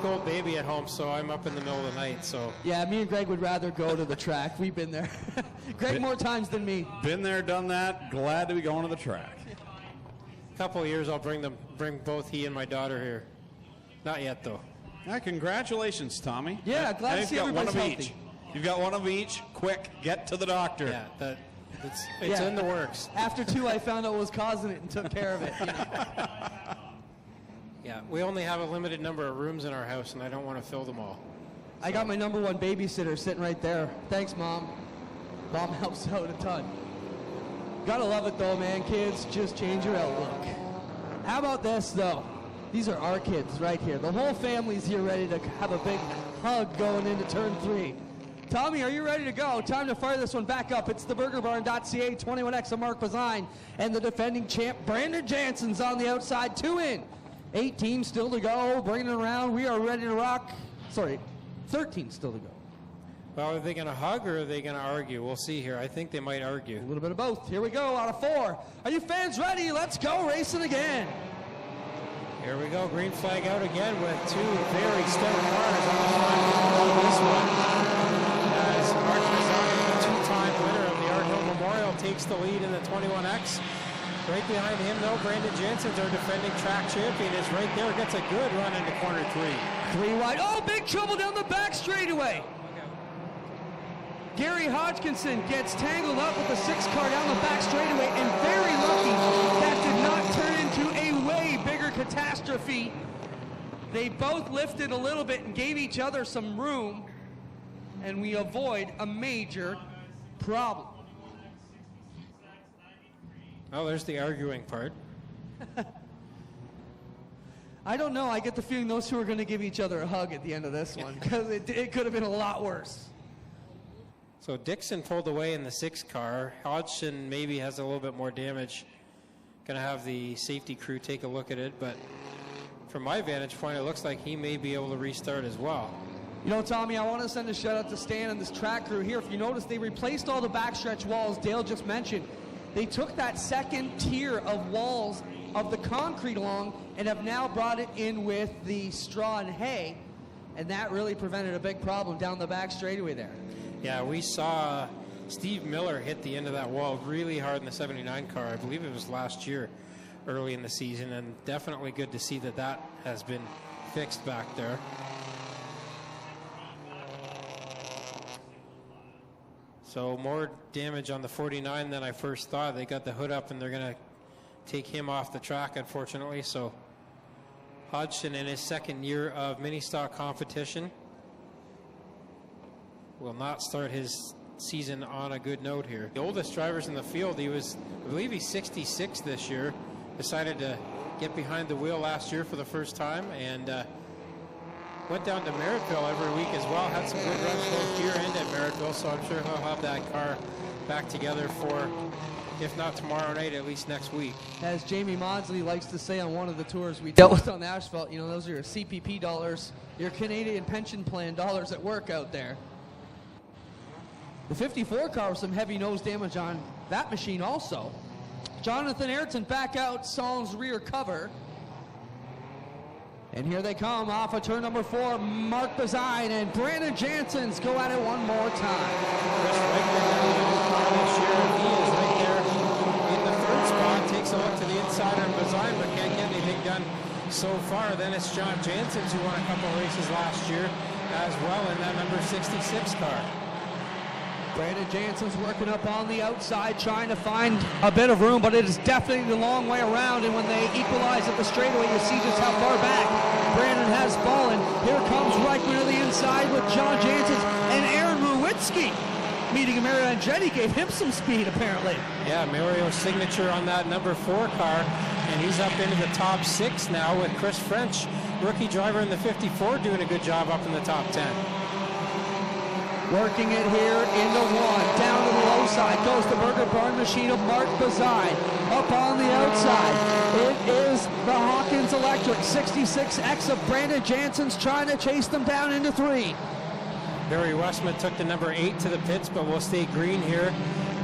Old baby at home, so I'm up in the middle of the night. So yeah, me and Greg would rather go to the track. We've been there. Greg more times than me. Been there, done that. Glad to be going to the track. A couple of years I'll bring both he and my daughter here. Not yet though. Congratulations, Tommy. Yeah, glad to see everybody's healthy. You've got one of each. Quick, get to the doctor. Yeah, it's in the works. After 2, I found out what was causing it and took care of it. You know? Yeah, we only have a limited number of rooms in our house, and I don't want to fill them all. So. I got my #1 babysitter sitting right there. Thanks, Mom. Mom helps out a ton. Gotta love it, though, man. Kids, just change your outlook. How about this, though? These are our kids right here. The whole family's here ready to have a big hug going into turn 3. Tommy, are you ready to go? Time to fire this one back up. It's the BurgerBarn.ca 21X of Mark Bazine and the defending champ Brandon Jansen's on the outside. 2 in. 8 teams still to go. Bringing it around. We are ready to rock. Sorry, 13 still to go. Well, are they going to hug or are they going to argue? We'll see here. I think they might argue. A little bit of both. Here we go out of 4. Are you fans ready? Let's go racing again. Here we go. Green flag out again with 2 very stout cars on the front of this one. As Mark Bazine, 2-time winner of the Art Hill Memorial, takes the lead in the 21X. Right behind him, though, Brandon Jansen's our defending track champion, is right there. Gets a good run into corner 3. 3 wide. Oh, big trouble down the back straightaway. Gary Hodgkinson gets tangled up with the 6 car down the back straightaway, and very lucky that did not turn into a way bigger catastrophe. They both lifted a little bit and gave each other some room, and we avoid a major problem. Oh, there's the arguing part. I don't know. I get the feeling those 2 are going to give each other a hug at the end of this one, because it could have been a lot worse. So Dixon pulled away in the 6 car. Hodgson maybe has a little bit more damage. Going to have the safety crew take a look at it, but from my vantage point, it looks like he may be able to restart as well. You know, Tommy, I want to send a shout out to Stan and this track crew here. If you notice, they replaced all the backstretch walls Dale just mentioned. They took that second tier of walls of the concrete along and have now brought it in with the straw and hay, and that really prevented a big problem down the back straightaway there. Yeah, we saw Steve Miller hit the end of that wall really hard in the 79 car. I believe it was last year, early in the season, and definitely good to see that that has been fixed back there. So more damage on the 49 than I first thought. They got the hood up and they're going to take him off the track, unfortunately. So Hodgson, in his 2nd year of Ministock competition, will not start his season on a good note here. The oldest drivers in the field, I believe he's 66 this year, decided to get behind the wheel last year for the first time, and went down to Merrittville every week as well. Had some good runs both here and at Merrittville, so I'm sure he'll have that car back together for, if not tomorrow night, at least next week. As Jamie Maudsley likes to say on one of the tours we dealt with on the asphalt, you know, those are your CPP dollars, your Canadian pension plan dollars at work out there. The 54 car with some heavy nose damage on that machine also. Jonathan Ayrton back out Song's rear cover. And here they come off of turn number 4. Mark Bazine and Brandon Jansen's go at it one more time. Chris Reichman this year, he is right there in the 3rd spot. Takes a look to the insider and Bazine, but can't get anything done so far. Then it's John Jansen's who won a couple races last year as well in that number 66 car. Brandon Jansen's working up on the outside, trying to find a bit of room, but it is definitely the long way around, and when they equalize at the straightaway, you see just how far back Brandon has fallen. Here comes Reichman to the inside with John Jansen and Aaron Ruwitsky. Meeting Mario Andretti gave him some speed, apparently. Yeah, Mario's signature on that number 4 car, and he's up into the top 6 now with Chris French, rookie driver in the 54, doing a good job up in the top 10. Working it here into 1. Down to the low side goes the Burger Barn machine of Mark Bazine. Up on the outside, it is the Hawkins Electric 66X of Brandon Jansen's trying to chase them down into 3. Barry Westman took the number 8 to the pits, but will stay green here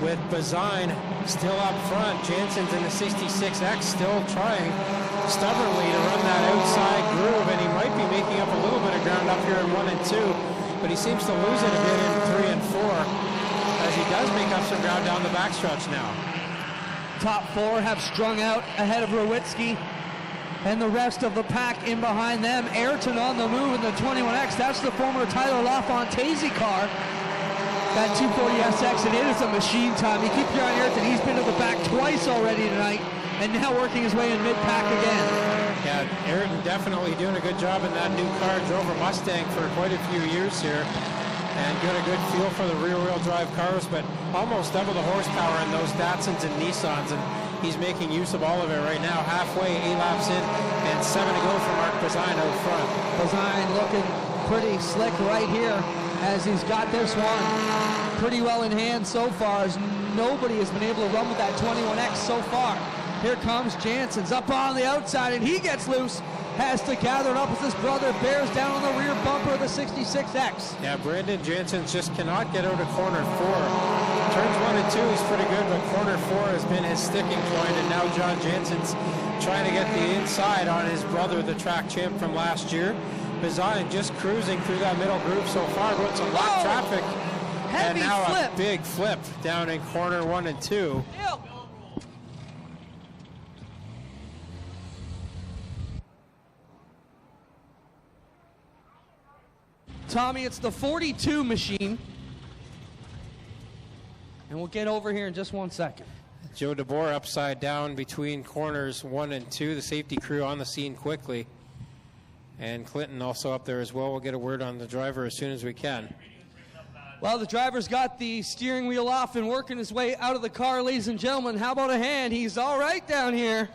with Bazine still up front. Jansen's in the 66X still trying stubbornly to run that outside groove, and he might be making up a little bit of here in 1 and 2, but he seems to lose it a bit in 3 and 4 as he does make up some ground down the backstretch now. Top four have strung out ahead of Rowitsky and the rest of the pack in behind them. Ayrton on the move in the 21X. That's the former Tyler LaFontaisie car. That 240SX, and it is a machine time. You keep your eye on Ayrton. He's been to the back twice already tonight, and now working his way in mid-pack again. Yeah, Ayrton definitely doing a good job in that new car. Drove a Mustang for quite a few years here, and got a good feel for the rear-wheel drive cars, but almost double the horsepower in those Datsuns and Nissans, and he's making use of all of it right now. Halfway, 8 laps in, and 7 to go for Mark Bazine out front. Bazine looking pretty slick right here as he's got this one pretty well in hand so far, as nobody has been able to run with that 21X so far. Here comes Jansen's up on the outside, and he gets loose. Has to gather it up as his brother bears down on the rear bumper of the 66X. Yeah, Brandon Jansen just cannot get out of corner 4. Turns 1 and 2, he's pretty good, but corner 4 has been his sticking point, and now John Jansen's trying to get the inside on his brother, the track champ from last year. Bazine just cruising through that middle groove so far, but some hot traffic. Heavy and now flip. A big flip down in corner 1 and 2. Ew. Tommy, it's the 42 machine. And we'll get over here in just 1 second. Joe DeBoer upside down between corners 1 and 2. The safety crew on the scene quickly. And Clinton also up there as well. We'll get a word on the driver as soon as we can. Well, the driver's got the steering wheel off and working his way out of the car, ladies and gentlemen. How about a hand? He's all right down here.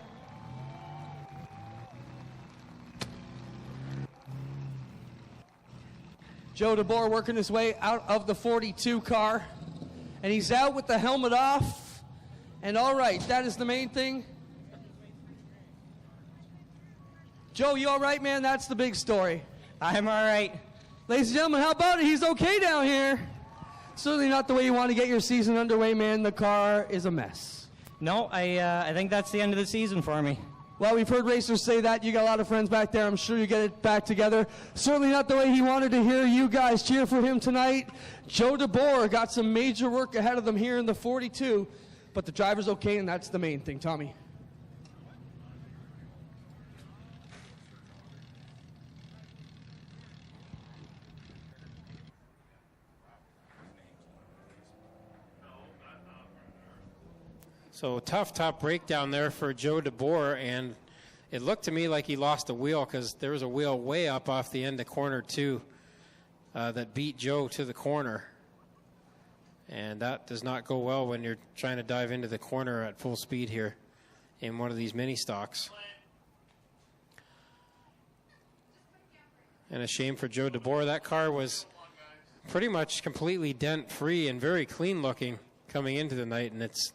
Joe DeBoer working his way out of the 42 car. And he's out with the helmet off. And all right, that is the main thing. Joe, you all right, man? That's the big story. I'm all right. Ladies and gentlemen, how about it? He's okay down here. Certainly not the way you want to get your season underway, man. The car is a mess. No, I think that's the end of the season for me. Well, we've heard racers say that. You got a lot of friends back there. I'm sure you get it back together. Certainly not the way he wanted to hear you guys cheer for him tonight. Joe DeBoer got some major work ahead of them here in the 42, but the driver's okay, and that's the main thing. Tommy. So tough top breakdown there for Joe DeBoer, and it looked to me like he lost a wheel because there was a wheel way up off the end of corner 2 that beat Joe to the corner. And that does not go well when you're trying to dive into the corner at full speed here in one of these mini stocks. And a shame for Joe DeBoer. That car was pretty much completely dent-free and very clean looking coming into the night, and it's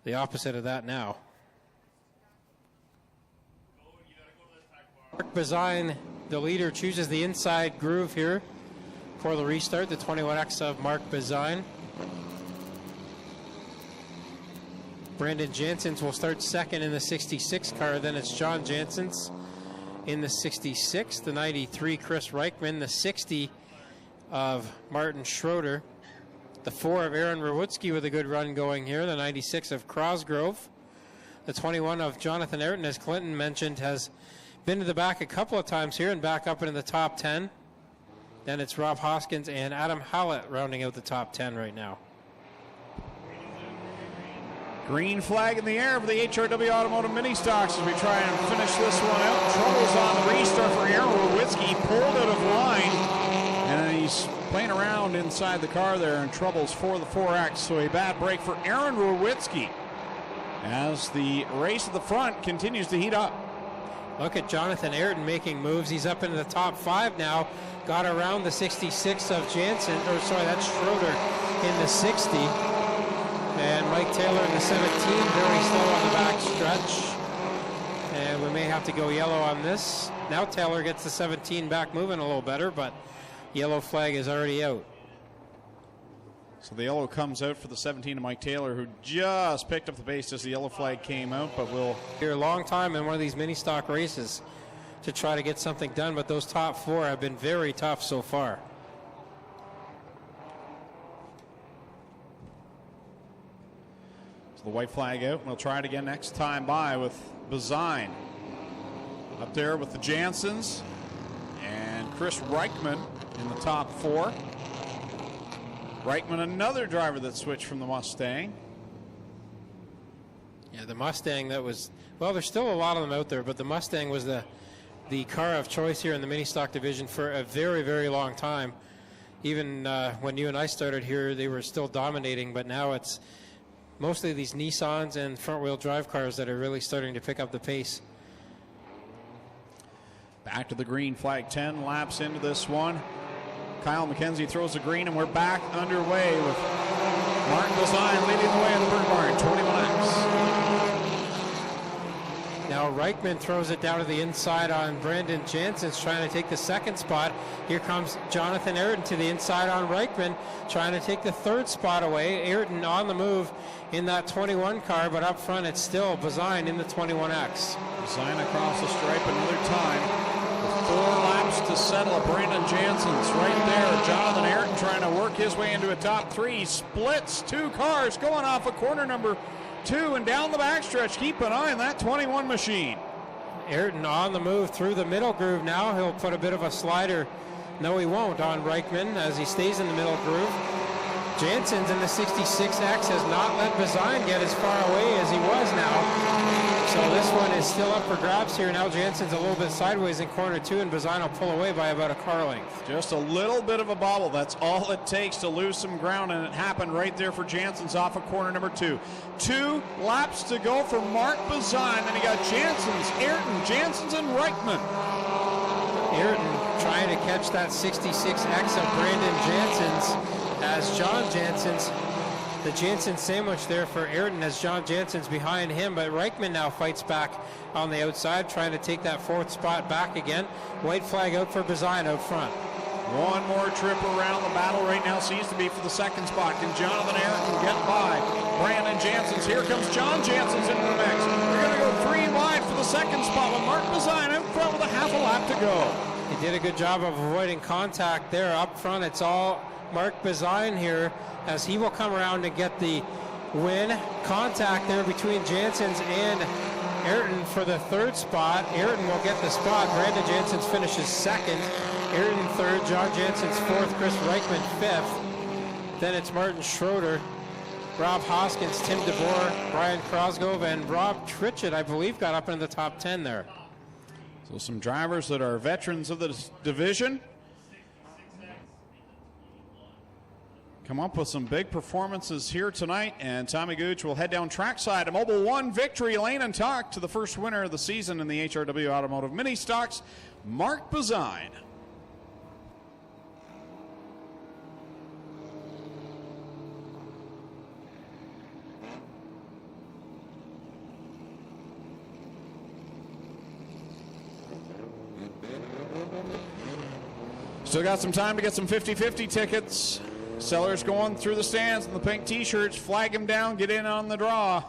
the opposite of that now. Mark Bazine, the leader, chooses the inside groove here for the restart, the 21X of Mark Bazine. Brandon Jansen's will start second in the 66 car, then it's John Jansen's in the 66, the 93 Chris Reichman, the 60 of Martin Schroeder, the 4 of Aaron Rowitsky with a good run going here, the 96 of Crosgrove, the 21 of Jonathan Ayrton, as Clinton mentioned, has been to the back a couple of times here and back up into the top 10. Then it's Rob Hoskins and Adam Hallett rounding out the top 10 right now. Green flag in the air for the HRW Automotive Ministocks as we try and finish this one out. Troubles on the restart for Aaron Rowitsky, pulled out of line. And he's playing around inside the car there, and troubles for the 4X. So a bad break for Aaron Rowitsky as the race at the front continues to heat up. Look at Jonathan Ayrton making moves. He's up into the top 5 now. Got around the 66 of Jansen, or sorry, that's Schroeder in the 60. And Mike Taylor in the 17, very slow on the back stretch. And we may have to go yellow on this. Now Taylor gets the 17 back moving a little better, but yellow flag is already out. So the yellow comes out for the 17 of Mike Taylor, who just picked up the pace as the yellow flag came out, but will... Here a long time in one of these mini stock races. to try to get something done, but those top 4 have been very tough so far. So the white flag out, and we'll try it again next time by with Bazine up there with the Jansons and Chris Reichman in the top 4. Reichman, another driver that switched from the Mustang. Yeah, the Mustang, that was, well, there's still a lot of them out there, but the Mustang was the car of choice here in the Ministock division for a very, very long time. Even when you and I started here, they were still dominating, but now it's mostly these Nissans and front-wheel drive cars that are really starting to pick up the pace. Back to the green flag, 10 laps into this one. Kyle McKenzie throws the green, and we're back underway with Mark Bazine leading the way in the Bird Barn, 21 laps. Now Reichman throws it down to the inside on Brandon Jansen's, trying to take the second spot. Here comes Jonathan Ayrton to the inside on Reichman, trying to take the third spot away. Ayrton on the move in that 21 car, but up front it's still Bazine in the 21X. Bazine across the stripe another time. 4 laps to settle. Brandon Jansen's right there. Jonathan Ayrton trying to work his way into a top 3. Splits 2 cars going off of corner number 2 and down the backstretch. Keep an eye on that 21 machine. Ayrton on the move through the middle groove now. He'll put a bit of a slider. No, he won't on Reichman as he stays in the middle groove. Jansen's in the 66X has not let Bazine get as far away as he was now. So this one is still up for grabs here. Now Jansen's a little bit sideways in corner 2, and Bazine will pull away by about a car length. Just a little bit of a bobble. That's all it takes to lose some ground, and it happened right there for Jansen's off of corner number 2. 2 laps to go for Mark Bazine. Then he got Jansen's, Ayrton, Jansen's, and Reichman. Ayrton trying to catch that 66X of Brandon Jansen's as John Jansen's. The Jansen sandwich there for Ayrton as John Jansen's behind him, but Reichman now fights back on the outside, trying to take that 4th spot back again. White flag out for Bazine out front. One more trip around. The battle right now seems to be for the 2nd spot. Can Jonathan Ayrton get by Brandon Jansen's? Here comes John Jansen's into the mix. They're going to go 3 wide for the 2nd spot with Mark Bazine out front with a half a lap to go. He did a good job of avoiding contact there. Up front, it's all Mark Bazine here, as he will come around to get the win. Contact there between Jansen's and Ayrton for the 3rd spot. Ayrton will get the spot. Brandon Jansen's finishes 2nd. Ayrton 3rd, John Jansen's 4th, Chris Reichman 5th. Then it's Martin Schroeder, Rob Hoskins, Tim DeBoer, Brian Crosgrove, and Rob Tritchett, I believe, got up into the top 10 there. So some drivers that are veterans of the division come up with some big performances here tonight, and Tommy Gooch will head down trackside. A Mobile 1 victory, Lane and Talk to the first winner of the season in the HRW Automotive Mini Stocks, Mark Bazine. Still got some time to get some 50-50 tickets. Sellers going through the stands in the pink t-shirts. Flag them down, get in on the draw. I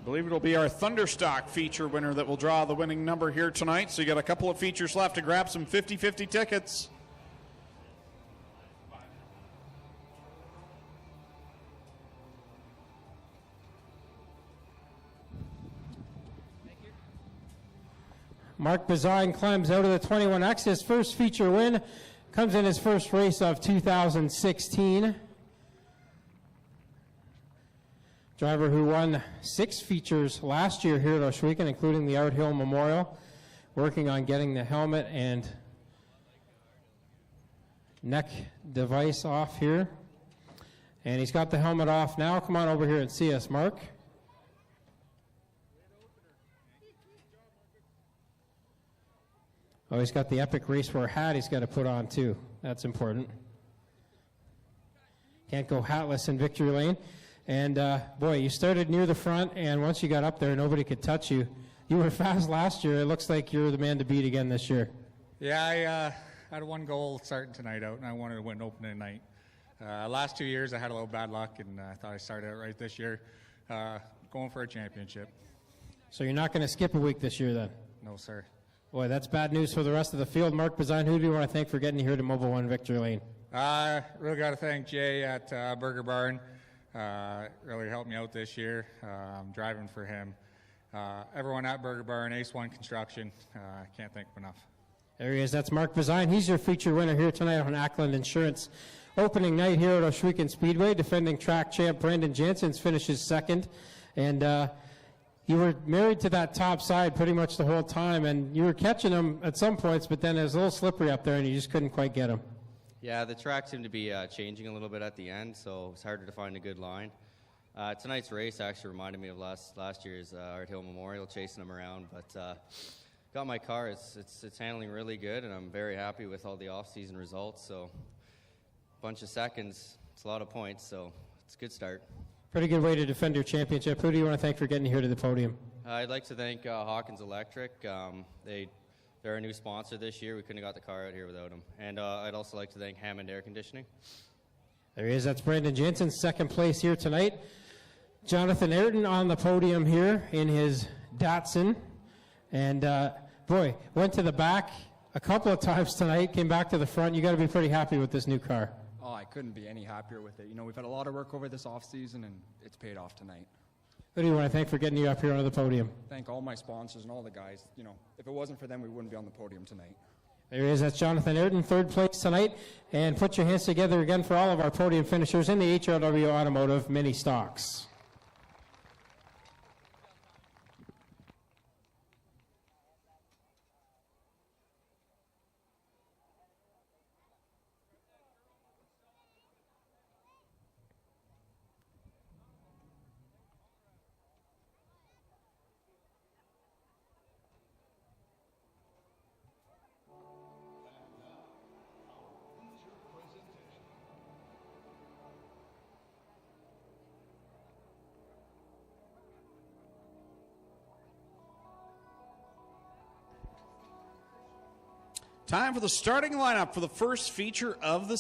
believe it'll be our Thunderstock feature winner that will draw the winning number here tonight. So you got a couple of features left to grab some 50-50 tickets. Mark Bazine climbs out of the 21X. His first feature win comes in his first race of 2016. Driver who won 6 features last year here at Oshwegan, including the Art Hill Memorial, working on getting the helmet and neck device off here. And he's got the helmet off now. Come on over here and see us, Mark. Oh, he's got the Epic Racewear hat he's got to put on, too. That's important. Can't go hatless in victory lane. And, boy, you started near the front, and once you got up there, nobody could touch you. You were fast last year. It looks like you're the man to beat again this year. Yeah, I had one goal starting tonight out, and I wanted to win opening night. Last 2 years, I had a little bad luck, and I thought I started out right this year, going for a championship. So you're not going to skip a week this year then? No, sir. Boy, that's bad news for the rest of the field. Mark Bazine, who do you want to thank for getting you here to Mobile One Victory Lane? Really got to thank Jay at Burger Barn. Really helped me out this year. I'm driving for him. Everyone at Burger Barn, Ace One Construction, can't thank him enough. There he is. That's Mark Bazine. He's your feature winner here tonight on Ackland Insurance. Opening night here at Oshwegan Speedway. Defending track champ Brandon Jansen's finishes second. And you were married to that top side pretty much the whole time, and you were catching him at some points, but then it was a little slippery up there, and you just couldn't quite get him. Yeah, the track seemed to be changing a little bit at the end, so it's harder to find a good line. Tonight's race actually reminded me of last year's Art Hill Memorial, chasing him around, but got my car. It's handling really good, and I'm very happy with all the off-season results. So, bunch of seconds, it's a lot of points, so it's a good start. Pretty good way to defend your championship. Who do you want to thank for getting you here to the podium? I'd like to thank Hawkins Electric. They're a new sponsor this year. We couldn't have got the car out here without them. And I'd also like to thank Hammond Air Conditioning. There he is. That's Brandon Jansen, second place here tonight. Jonathan Ayrton on the podium here in his Datsun. And, boy, went to the back a couple of times tonight, came back to the front. You got to be pretty happy with this new car. Oh, I couldn't be any happier with it. You know, we've had a lot of work over this off-season, and it's paid off tonight. Who do you want to thank for getting you up here onto the podium? Thank all my sponsors and all the guys. You know, if it wasn't for them, we wouldn't be on the podium tonight. There he is. That's Jonathan Ayrton, third place tonight. And put your hands together again for all of our podium finishers in the HRW Automotive Mini Stocks. Time for the starting lineup for the first feature of the